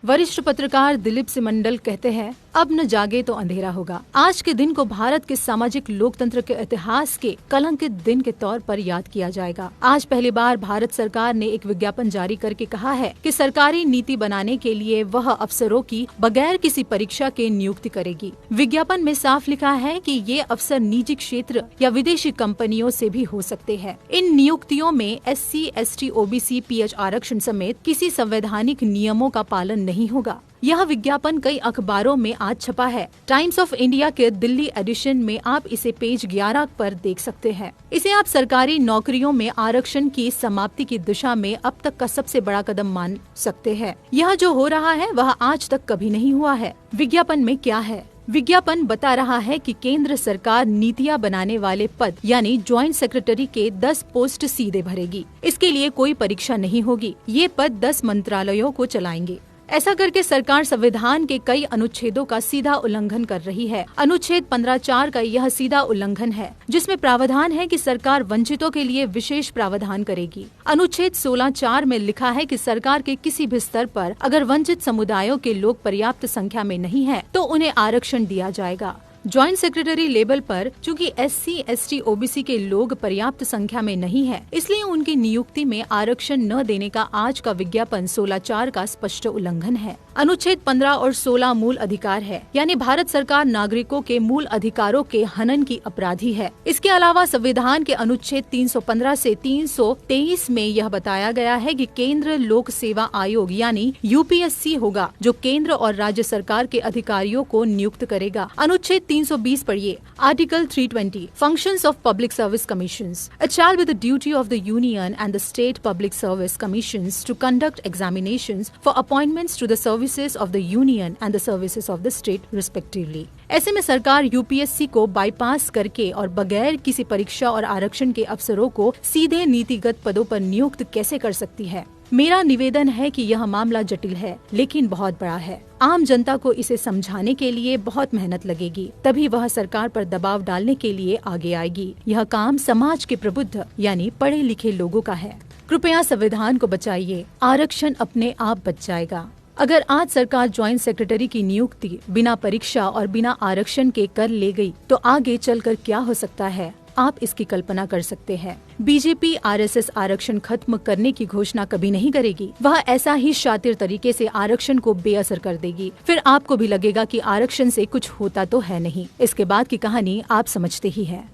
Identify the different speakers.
Speaker 1: वरिष्ठ पत्रकार दिलीप सिमंडल कहते हैं, अब न जागे तो अंधेरा होगा। आज के दिन को भारत के सामाजिक लोकतंत्र के इतिहास के कलंकित दिन के तौर पर याद किया जाएगा। आज पहली बार भारत सरकार ने एक विज्ञापन जारी करके कहा है कि सरकारी नीति बनाने के लिए वह अफसरों की बगैर किसी परीक्षा के नियुक्ति करेगी। विज्ञापन में साफ लिखा है कि ये अफसर निजी क्षेत्र या विदेशी कंपनियों से भी हो सकते हैं। इन नियुक्तियों में SC, ST, OBC, PH आरक्षण समेत किसी संवैधानिक नियमों का पालन नहीं होगा। यह विज्ञापन कई अखबारों में आज छपा है। टाइम्स ऑफ इंडिया के दिल्ली एडिशन में आप इसे पेज 11 पर देख सकते हैं। इसे आप सरकारी नौकरियों में आरक्षण की समाप्ति की दिशा में अब तक का सबसे बड़ा कदम मान सकते हैं। यह जो हो रहा है वह आज तक कभी नहीं हुआ है। विज्ञापन में क्या है? विज्ञापन बता रहा है कि केंद्र सरकार नीतियां बनाने वाले पद यानी ज्वाइंट सेक्रेटरी के 10 पोस्ट सीधे भरेगी। इसके लिए कोई परीक्षा नहीं होगी। ये पद 10 मंत्रालयों को चलाएंगे। ऐसा करके सरकार संविधान के कई अनुच्छेदों का सीधा उल्लंघन कर रही है। अनुच्छेद 15(4) का यह सीधा उल्लंघन है, जिसमें प्रावधान है कि सरकार वंचितों के लिए विशेष प्रावधान करेगी। अनुच्छेद 16(4) में लिखा है कि सरकार के किसी भी स्तर पर अगर वंचित समुदायों के लोग पर्याप्त संख्या में नहीं है तो उन्हें आरक्षण दिया जाएगा। ज्वाइंट सेक्रेटरी लेवल पर चूंकि SC, ST, OBC के लोग पर्याप्त संख्या में नहीं है, इसलिए उनकी नियुक्ति में आरक्षण न देने का आज का विज्ञापन 16(4) का स्पष्ट उल्लंघन है। अनुच्छेद 15 और 16 मूल अधिकार है, यानी भारत सरकार नागरिकों के मूल अधिकारों के हनन की अपराधी है। इसके अलावा संविधान के अनुच्छेद 315 से 323 में यह बताया गया है कि केंद्र लोक सेवा आयोग यानी UPSC होगा, जो केंद्र और राज्य सरकार के अधिकारियों को नियुक्त करेगा। अनुच्छेद 320 पढ़िए, article 320, functions of public service commissions. It shall be the duty of the union and the state public service commissions to conduct examinations for appointments to the services of the union and the services of the state respectively. ऐसे में सरकार UPSC को bypass करके और बगैर किसी परीक्षा और आरक्षण के अफसरों को सीधे नीतिगत पदों पर नियुक्त कैसे कर सकती है? मेरा निवेदन है कि यह मामला जटिल है, लेकिन बहुत बड़ा है। आम जनता को इसे समझाने के लिए बहुत मेहनत लगेगी, तभी वह सरकार पर दबाव डालने के लिए आगे आएगी। यह काम समाज के प्रबुद्ध यानी पढ़े लिखे लोगों का है। कृपया संविधान को बचाइए, आरक्षण अपने आप बच जाएगा। अगर आज सरकार ज्वाइंट सेक्रेटरी की नियुक्ति बिना परीक्षा और बिना आरक्षण के कर ले गई, तो आगे चलकर क्या हो सकता है, आप इसकी कल्पना कर सकते हैं। बीजेपी RSS आरक्षण खत्म करने की घोषणा कभी नहीं करेगी। वह ऐसा ही शातिर तरीके से आरक्षण को बेअसर कर देगी। फिर आपको भी लगेगा कि आरक्षण से कुछ होता तो है नहीं। इसके बाद की कहानी आप समझते ही हैं।